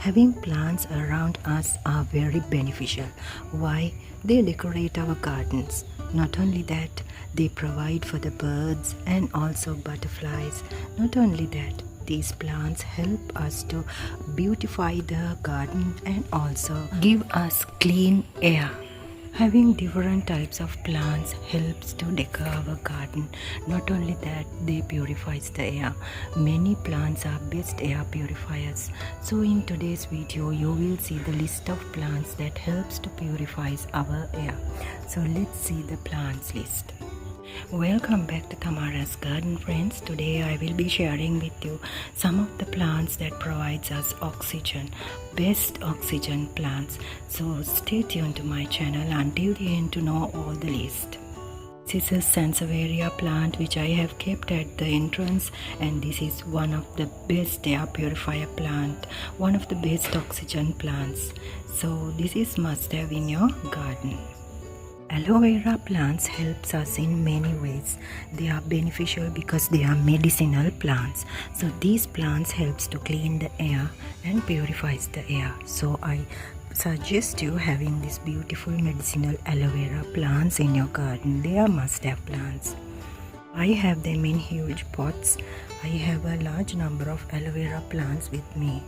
Having plants around us are very beneficial. Why? They decorate our gardens. Not only that, they provide for the birds and also butterflies. Not only that, these plants help us to beautify the garden and also give us clean air. Having different types of plants helps to decor our garden. Not only that, they purifies the air. Many plants are best air purifiers. So in today's video, you will see the list of plants that helps to purify our air. So let's see the plants list. Welcome back to Tamara's Garden, friends. Today I will be sharing with you some of the plants that provides us oxygen, best oxygen plants. So stay tuned to my channel until the end to know all the list. This is a sansevieria plant which I have kept at the entrance, and this is one of the best air purifier plant, one of the best oxygen plants. So this is must have in your garden. Aloe vera plants helps us in many ways. They are beneficial because they are medicinal plants. So these plants helps to clean the air and purifies the air. So I suggest you having these beautiful medicinal aloe vera plants in your garden. They are must-have plants. I have them in huge pots. I have a large number of aloe vera plants with me.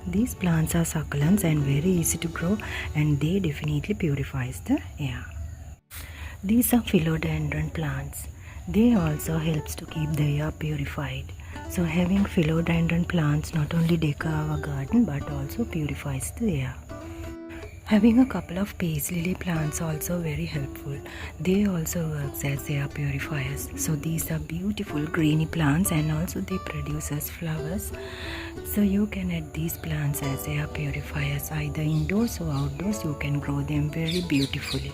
These plants are succulents and very easy to grow, and they definitely purifies the air. These are philodendron plants. They also helps to keep the air purified. So having philodendron plants not only decor our garden but also purifies the air. Having a couple of peace lily plants also very helpful. They also works as air purifiers. So these are beautiful greeny plants and also they produce us flowers. So you can add these plants as air purifiers either indoors or outdoors. You can grow them very beautifully.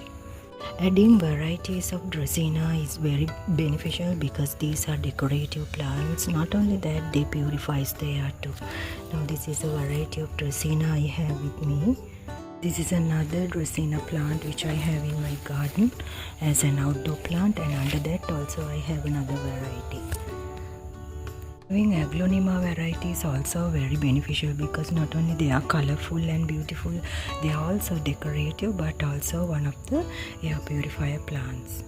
Adding varieties of Dracaena is very beneficial because these are decorative plants. Not only that, they purifies the air too. Now this is a variety of Dracaena I have with me. This is another Dracaena plant which I have in my garden as an outdoor plant, and under that also I have another variety. Having aglaonema variety is also very beneficial because not only they are colorful and beautiful, they are also decorative but also one of the air purifier plants.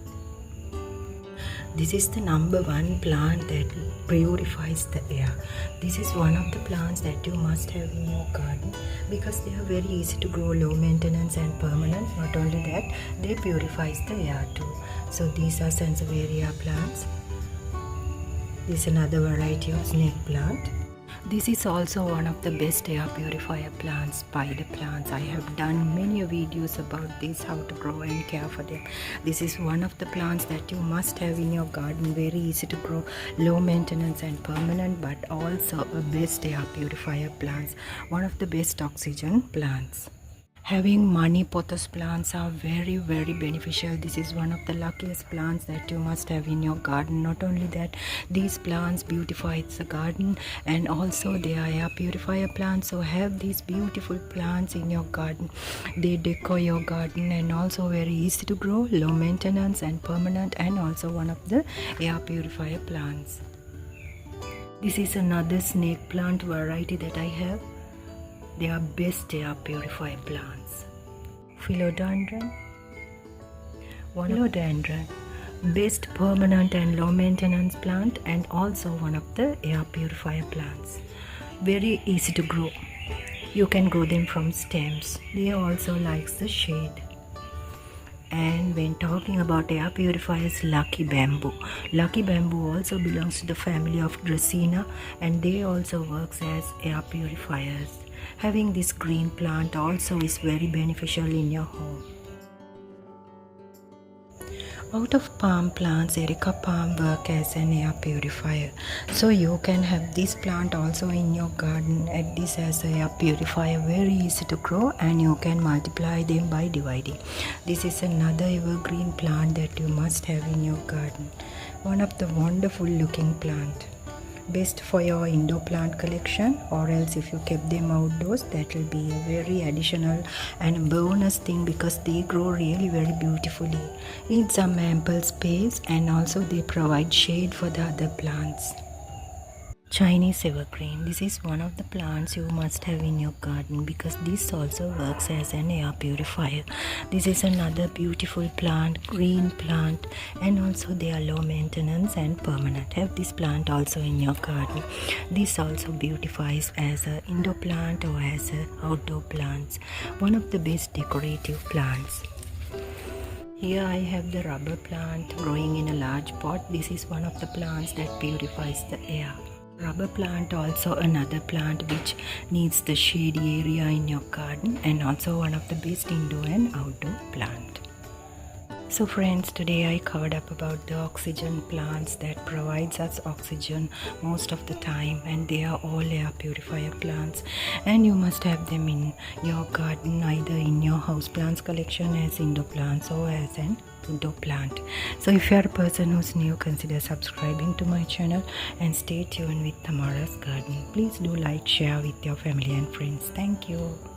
This is the number one plant that purifies the air. This is one of the plants that you must have in your garden because they are very easy to grow, low maintenance and permanent. Not only that, they purifies the air too. So these are sansevieria plants. This is another variety of snake plant. This is also one of the best air purifier plants, spider plants. I have done many videos about this, how to grow and care for them. This is one of the plants that you must have in your garden. Very easy to grow, low maintenance and permanent, but also a best air purifier plants. One of the best oxygen plants. Having money pothos plants are very beneficial. This is one of the luckiest plants that you must have in your garden. Not only that, these plants beautify the garden and also they are air purifier plants. So have these beautiful plants in your garden. They decor your garden and also very easy to grow, low maintenance and permanent, and also one of the air purifier plants. This is another snake plant variety that I have. They are best air purifier plants. Philodendron. Philodendron, best permanent and low maintenance plant and also one of the air purifier plants. Very easy to grow. You can grow them from stems. They also likes the shade. And when talking about air purifiers, lucky bamboo. Lucky bamboo also belongs to the family of Dracaena and they also works as air purifiers. Having this green plant also is very beneficial in your home. Out of palm plants, Erica palm work as an air purifier. So you can have this plant also in your garden. Add this as an air purifier. Very easy to grow and you can multiply them by dividing. This is another evergreen plant that you must have in your garden. One of the wonderful looking plant. Best for your indoor plant collection, or else if you kept them outdoors, that will be a very additional and bonus thing because they grow really very beautifully. Need some ample space and also they provide shade for the other plants. Chinese evergreen. This is one of the plants you must have in your garden because this also works as an air purifier. This is another beautiful plant, green plant, and also they are low maintenance and permanent. Have this plant also in your garden. This also beautifies as an indoor plant or as an outdoor plants. One of the best decorative plants. Here I have the rubber plant growing in a large pot. This is one of the plants that purifies the air. Rubber plant also another plant which needs the shady area in your garden and also one of the best indoor and outdoor plant. So friends, today I covered up about the oxygen plants that provides us oxygen most of the time, and they are all air purifier plants, and you must have them in your garden, either in your house plants collection as indoor plants or as an outdoor plant. So if you are a person who's new, consider subscribing to my channel and stay tuned with Tamara's Garden. Please do like, share with your family and friends. Thank you.